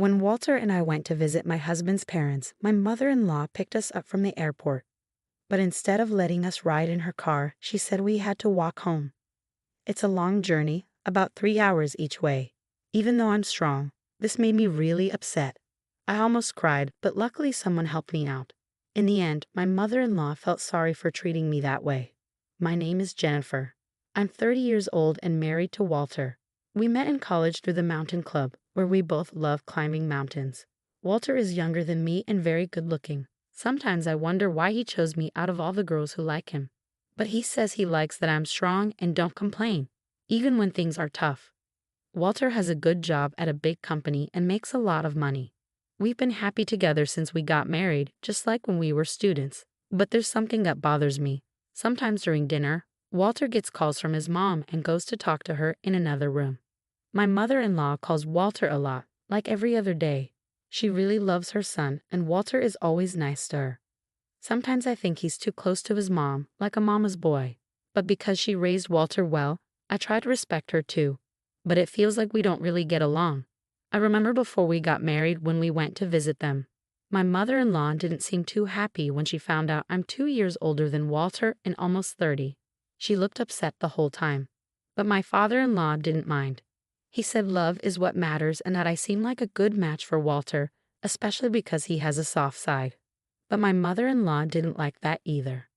When Walter and I went to visit my husband's parents, my mother-in-law picked us up from the airport. But instead of letting us ride in her car, she said we had to walk home. It's a long journey, about 3 hours each way. Even though I'm strong, this made me really upset. I almost cried, but luckily someone helped me out. In the end, my mother-in-law felt sorry for treating me that way. My name is Jennifer. I'm 30 years old and married to Walter. We met in college through the mountain club, where we both love climbing mountains. Walter is younger than me and very good-looking. Sometimes I wonder why he chose me out of all the girls who like him. But he says he likes that I'm strong and don't complain, even when things are tough. Walter has a good job at a big company and makes a lot of money. We've been happy together since we got married, just like when we were students. But there's something that bothers me. Sometimes during dinner, Walter gets calls from his mom and goes to talk to her in another room. My mother-in-law calls Walter a lot, like every other day. She really loves her son, and Walter is always nice to her. Sometimes I think he's too close to his mom, like a mama's boy. But because she raised Walter well, I try to respect her too. But it feels like we don't really get along. I remember before we got married when we went to visit them. My mother-in-law didn't seem too happy when she found out I'm 2 years older than Walter and almost 30. She looked upset the whole time. But my father-in-law didn't mind. He said love is what matters and that I seem like a good match for Walter, especially because he has a soft side. But my mother-in-law didn't like that either.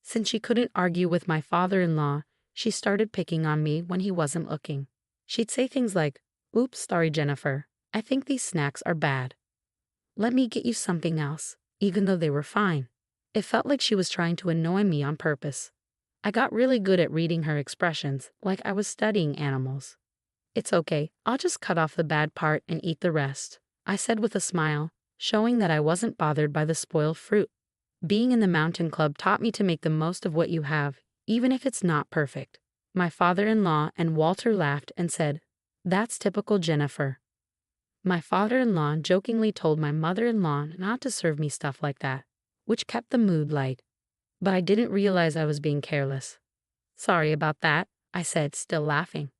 Since she couldn't argue with my father-in-law, she started picking on me when he wasn't looking. She'd say things like, "Oops, sorry, Jennifer. I think these snacks are bad. Let me get you something else," even though they were fine. It felt like she was trying to annoy me on purpose. I got really good at reading her expressions, like I was studying animals. "It's okay, I'll just cut off the bad part and eat the rest," I said with a smile, showing that I wasn't bothered by the spoiled fruit. Being in the mountain club taught me to make the most of what you have, even if it's not perfect. My father-in-law and Walter laughed and said, "That's typical Jennifer." My father-in-law jokingly told my mother-in-law not to serve me stuff like that, which kept the mood light. But I didn't realize I was being careless. "Sorry about that," I said, still laughing.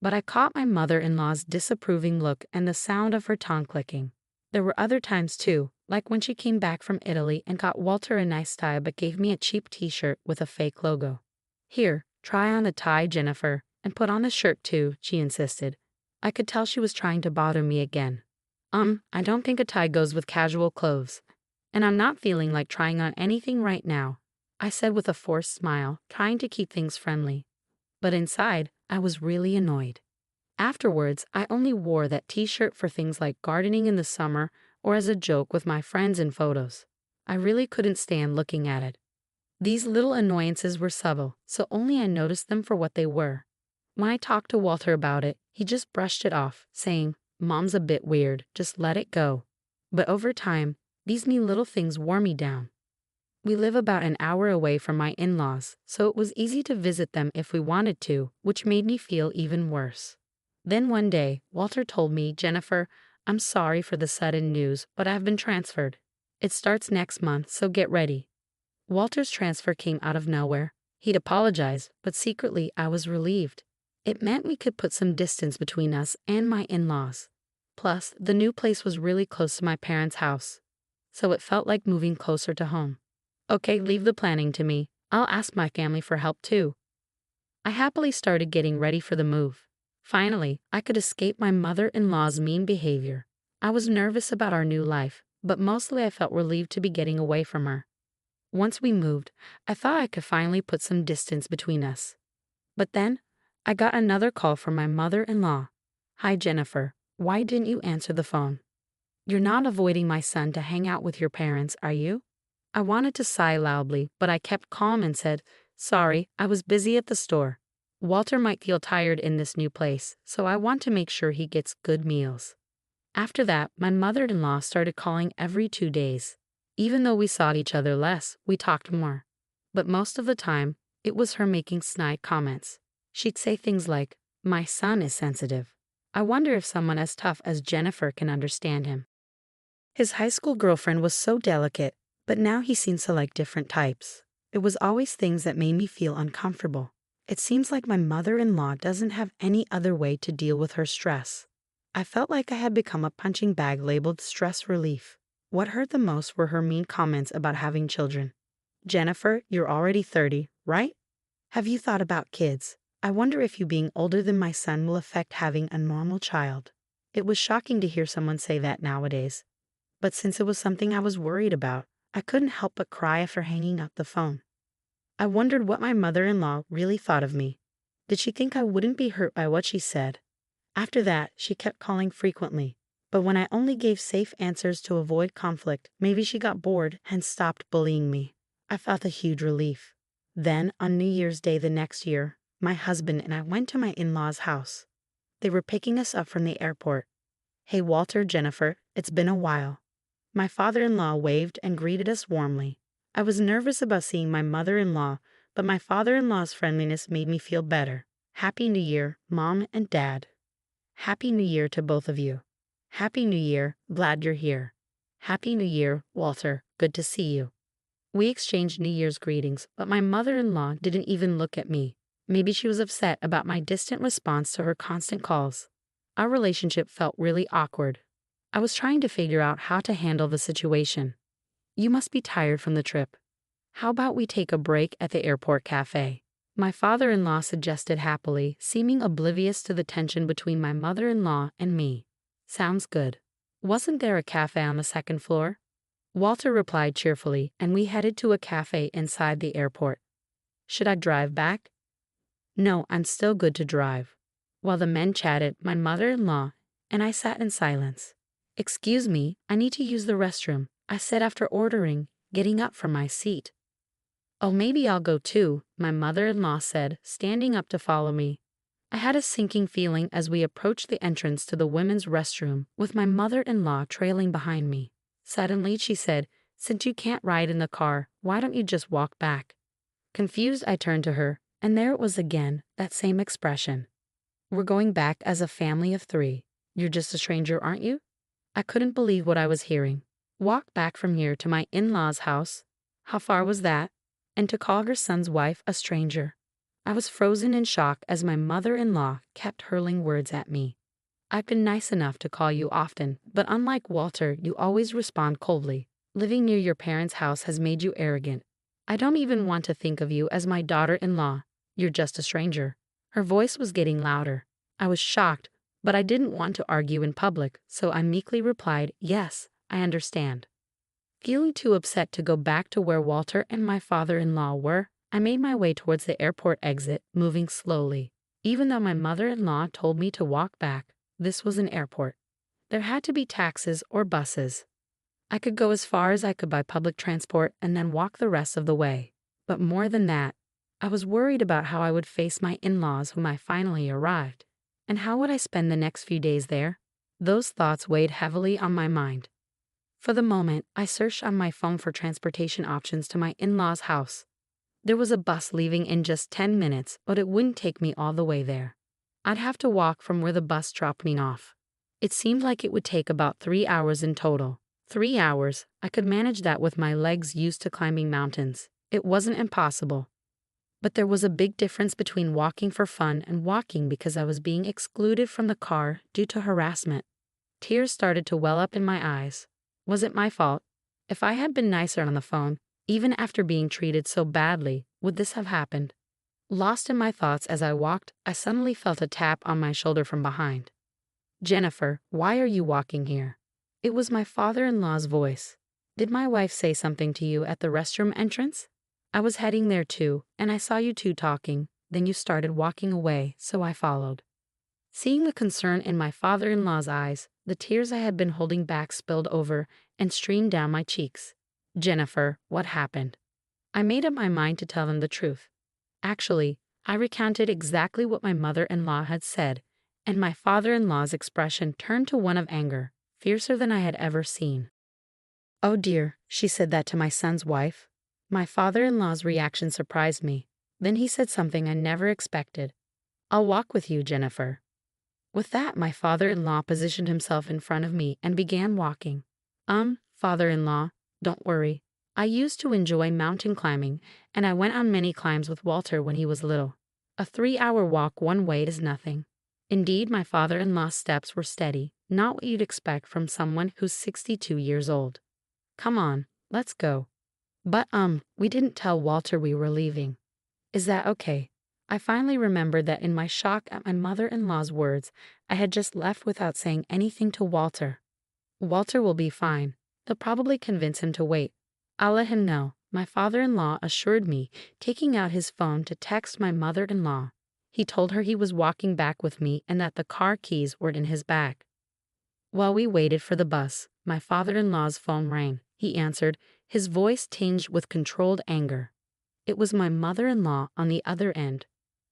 But I caught my mother-in-law's disapproving look and the sound of her tongue clicking. There were other times too, like when she came back from Italy and got Walter a nice tie but gave me a cheap t-shirt with a fake logo. "Here, try on the tie, Jennifer, and put on the shirt too," she insisted. I could tell she was trying to bother me again. I don't think a tie goes with casual clothes. And I'm not feeling like trying on anything right now," I said with a forced smile, trying to keep things friendly. But inside, I was really annoyed. Afterwards, I only wore that t-shirt for things like gardening in the summer or as a joke with my friends in photos. I really couldn't stand looking at it. These little annoyances were subtle, so only I noticed them for what they were. When I talked to Walter about it, he just brushed it off, saying, "Mom's a bit weird, just let it go." But over time, these mean little things wore me down. We live about an hour away from my in-laws, so it was easy to visit them if we wanted to, which made me feel even worse. Then one day, Walter told me, "Jennifer, I'm sorry for the sudden news, but I've been transferred. It starts next month, so get ready." Walter's transfer came out of nowhere. He'd apologized, but secretly I was relieved. It meant we could put some distance between us and my in-laws. Plus, the new place was really close to my parents' house, so it felt like moving closer to home. "Okay, leave the planning to me. I'll ask my family for help too." I happily started getting ready for the move. Finally, I could escape my mother-in-law's mean behavior. I was nervous about our new life, but mostly I felt relieved to be getting away from her. Once we moved, I thought I could finally put some distance between us. But then, I got another call from my mother-in-law. "Hi, Jennifer. Why didn't you answer the phone? You're not avoiding my son to hang out with your parents, are you?" I wanted to sigh loudly, but I kept calm and said, "Sorry, I was busy at the store. Walter might feel tired in this new place, so I want to make sure he gets good meals." After that, my mother-in-law started calling every 2 days. Even though we saw each other less, we talked more. But most of the time, it was her making snide comments. She'd say things like, "My son is sensitive. I wonder if someone as tough as Jennifer can understand him. His high school girlfriend was so delicate, but now he seems to like different types." It was always things that made me feel uncomfortable. It seems like my mother-in-law doesn't have any other way to deal with her stress. I felt like I had become a punching bag labeled stress relief. What hurt the most were her mean comments about having children. Jennifer, you're already 30, right? Have you thought about kids? I wonder if you being older than my son will affect having a normal child. It was shocking to hear someone say that nowadays. But since it was something I was worried about, I couldn't help but cry after hanging up the phone. I wondered what my mother-in-law really thought of me. Did she think I wouldn't be hurt by what she said? After that, she kept calling frequently. But when I only gave safe answers to avoid conflict, maybe she got bored and stopped bullying me. I felt a huge relief. Then, on New Year's Day the next year, my husband and I went to my in-laws' house. They were picking us up from the airport. Hey Walter, Jennifer, it's been a while. My father-in-law waved and greeted us warmly. I was nervous about seeing my mother-in-law, but my father-in-law's friendliness made me feel better. Happy New Year, Mom and Dad. Happy New Year to both of you. Happy New Year, glad you're here. Happy New Year, Walter, good to see you. We exchanged New Year's greetings, but my mother-in-law didn't even look at me. Maybe she was upset about my distant response to her constant calls. Our relationship felt really awkward. I was trying to figure out how to handle the situation. You must be tired from the trip. How about we take a break at the airport cafe? My father-in-law suggested happily, seeming oblivious to the tension between my mother-in-law and me. Sounds good. Wasn't there a cafe on the second floor? Walter replied cheerfully, and we headed to a cafe inside the airport. Should I drive back? No, I'm still good to drive. While the men chatted, my mother-in-law and I sat in silence. Excuse me, I need to use the restroom, I said after ordering, getting up from my seat. Oh, maybe I'll go too, my mother-in-law said, standing up to follow me. I had a sinking feeling as we approached the entrance to the women's restroom, with my mother-in-law trailing behind me. Suddenly, she said, since you can't ride in the car, why don't you just walk back? Confused, I turned to her, and there it was again, that same expression. We're going back as a family of 3. You're just a stranger, aren't you? I couldn't believe what I was hearing. Walk back from here to my in-laws' house? How far was that? And to call her son's wife a stranger. I was frozen in shock as my mother-in-law kept hurling words at me. I've been nice enough to call you often, but unlike Walter, you always respond coldly. Living near your parents' house has made you arrogant. I don't even want to think of you as my daughter-in-law. You're just a stranger. Her voice was getting louder. I was shocked, but I didn't want to argue in public, so I meekly replied, yes, I understand. Feeling too upset to go back to where Walter and my father-in-law were, I made my way towards the airport exit, moving slowly. Even though my mother-in-law told me to walk back, this was an airport. There had to be taxis or buses. I could go as far as I could by public transport and then walk the rest of the way. But more than that, I was worried about how I would face my in-laws whom I finally arrived. And how would I spend the next few days there? Those thoughts weighed heavily on my mind. For the moment, I searched on my phone for transportation options to my in-laws' house. There was a bus leaving in just 10 minutes, but it wouldn't take me all the way there. I'd have to walk from where the bus dropped me off. It seemed like it would take about 3 hours in total. 3 hours, I could manage that with my legs used to climbing mountains. It wasn't impossible. But there was a big difference between walking for fun and walking because I was being excluded from the car due to harassment. Tears started to well up in my eyes. Was it my fault? If I had been nicer on the phone, even after being treated so badly, would this have happened? Lost in my thoughts as I walked, I suddenly felt a tap on my shoulder from behind. Jennifer, why are you walking here? It was my father-in-law's voice. Did my wife say something to you at the restroom entrance? I was heading there too, and I saw you two talking. Then you started walking away, so I followed. Seeing the concern in my father-in-law's eyes, the tears I had been holding back spilled over and streamed down my cheeks. Jennifer, what happened? I made up my mind to tell them the truth. Actually, I recounted exactly what my mother-in-law had said, and my father-in-law's expression turned to one of anger, fiercer than I had ever seen. Oh dear, she said that to my son's wife. My father-in-law's reaction surprised me. Then he said something I never expected. I'll walk with you, Jennifer. With that, my father-in-law positioned himself in front of me and began walking. Father-in-law, don't worry. I used to enjoy mountain climbing, and I went on many climbs with Walter when he was little. A 3-hour walk one way is nothing. Indeed, my father-in-law's steps were steady, not what you'd expect from someone who's 62 years old. Come on, let's go. But, we didn't tell Walter we were leaving. Is that okay? I finally remembered that in my shock at my mother-in-law's words, I had just left without saying anything to Walter. Walter will be fine. They'll probably convince him to wait. I'll let him know, my father-in-law assured me, taking out his phone to text my mother-in-law. He told her he was walking back with me and that the car keys were in his bag. While we waited for the bus, my father-in-law's phone rang. He answered, his voice tinged with controlled anger. It was my mother-in-law on the other end.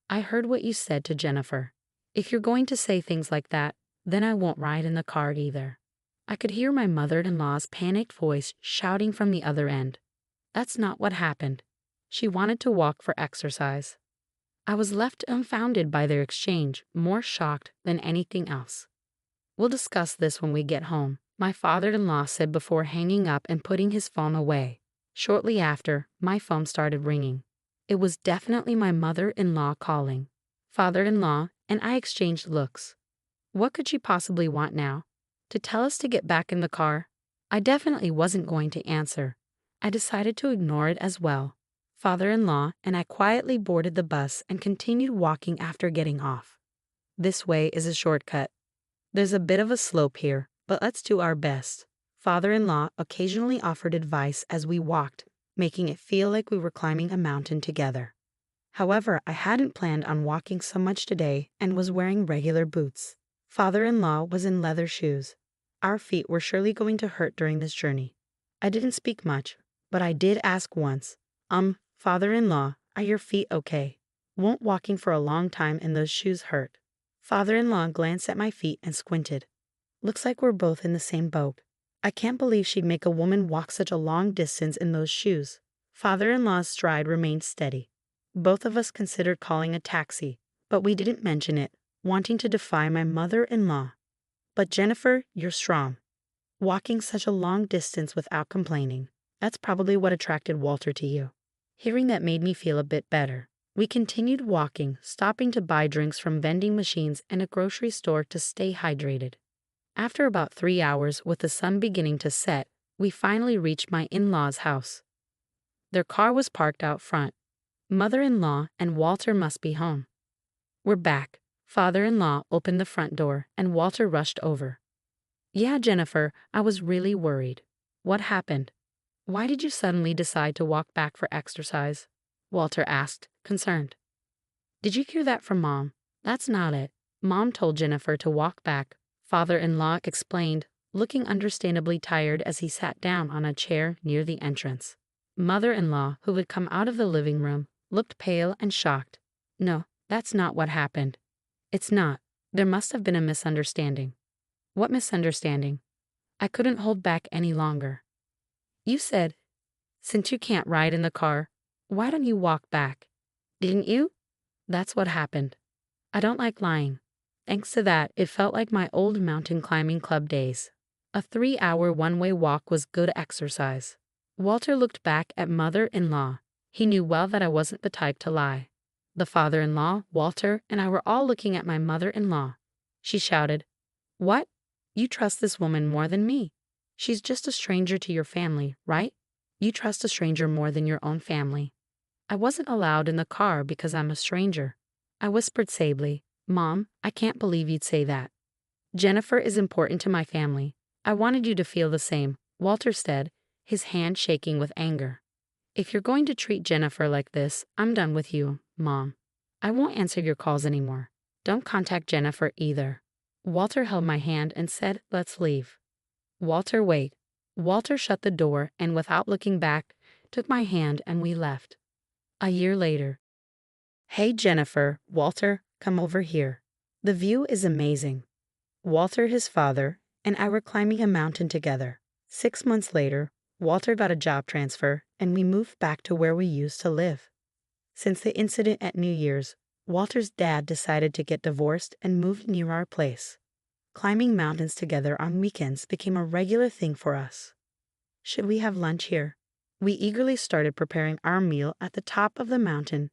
I heard what you said to Jennifer. If you're going to say things like that, then I won't ride in the car either. I could hear my mother-in-law's panicked voice shouting from the other end. That's not what happened. She wanted to walk for exercise. I was left dumbfounded by their exchange, more shocked than anything else. We'll discuss this when we get home, my father-in-law said before hanging up and putting his phone away. Shortly after, my phone started ringing. It was definitely my mother-in-law calling. Father-in-law and I exchanged looks. What could she possibly want now? To tell us to get back in the car? I definitely wasn't going to answer. I decided to ignore it as well. Father-in-law and I quietly boarded the bus and continued walking after getting off. This way is a shortcut. There's a bit of a slope here, but let's do our best. Father-in-law occasionally offered advice as we walked, making it feel like we were climbing a mountain together. However, I hadn't planned on walking so much today and was wearing regular boots. Father-in-law was in leather shoes. Our feet were surely going to hurt during this journey. I didn't speak much, but I did ask once, Father-in-law, are your feet okay? Won't walking for a long time in those shoes hurt? Father-in-law glanced at my feet and squinted. Looks like we're both in the same boat. I can't believe she'd make a woman walk such a long distance in those shoes. Father-in-law's stride remained steady. Both of us considered calling a taxi, but we didn't mention it, wanting to defy my mother-in-law. But Jennifer, you're strong. Walking such a long distance without complaining. That's probably what attracted Walter to you. Hearing that made me feel a bit better. We continued walking, stopping to buy drinks from vending machines and a grocery store to stay hydrated. After about 3 hours, with the sun beginning to set, we finally reached my in-laws' house. Their car was parked out front. Mother-in-law and Walter must be home. We're back. Father-in-law opened the front door, and Walter rushed over. Yeah, Jennifer, I was really worried. What happened? Why did you suddenly decide to walk back for exercise? Walter asked, concerned. Did you hear that from Mom? That's not it. Mom told Jennifer to walk back, Father-in-law explained, looking understandably tired as he sat down on a chair near the entrance. Mother-in-law, who had come out of the living room, looked pale and shocked. No, that's not what happened. It's not. There must have been a misunderstanding. What misunderstanding? I couldn't hold back any longer. You said, since you can't ride in the car, why don't you walk back? Didn't you? That's what happened. I don't like lying. Thanks to that, it felt like my old mountain climbing club days. A 3-hour one-way walk was good exercise. Walter looked back at mother-in-law. He knew well that I wasn't the type to lie. The father-in-law, Walter, and I were all looking at my mother-in-law. She shouted, What? You trust this woman more than me. She's just a stranger to your family, right? You trust a stranger more than your own family. I wasn't allowed in the car because I'm a stranger. I whispered sably, Mom, I can't believe you'd say that. Jennifer is important to my family. I wanted you to feel the same, Walter said, his hand shaking with anger. If you're going to treat Jennifer like this, I'm done with you, Mom. I won't answer your calls anymore. Don't contact Jennifer either. Walter held my hand and said, let's leave. Walter, wait. Walter shut the door and without looking back, took my hand and we left. A year later. Hey Jennifer, Walter, come over here. The view is amazing. Walter, his father, and I were climbing a mountain together. 6 months later, Walter got a job transfer and we moved back to where we used to live. Since the incident at New Year's, Walter's dad decided to get divorced and moved near our place. Climbing mountains together on weekends became a regular thing for us. Should we have lunch here? We eagerly started preparing our meal at the top of the mountain.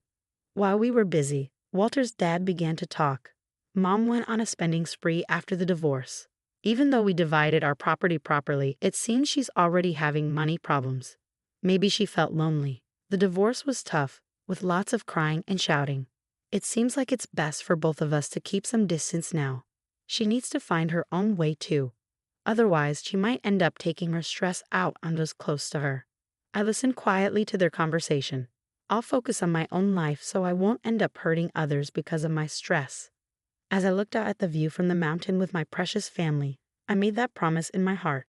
While we were busy, Walter's dad began to talk. Mom went on a spending spree after the divorce. Even though we divided our property properly, it seems she's already having money problems. Maybe she felt lonely. The divorce was tough, with lots of crying and shouting. It seems like it's best for both of us to keep some distance now. She needs to find her own way too. Otherwise, she might end up taking her stress out on those close to her. I listened quietly to their conversation. I'll focus on my own life so I won't end up hurting others because of my stress. As I looked out at the view from the mountain with my precious family, I made that promise in my heart.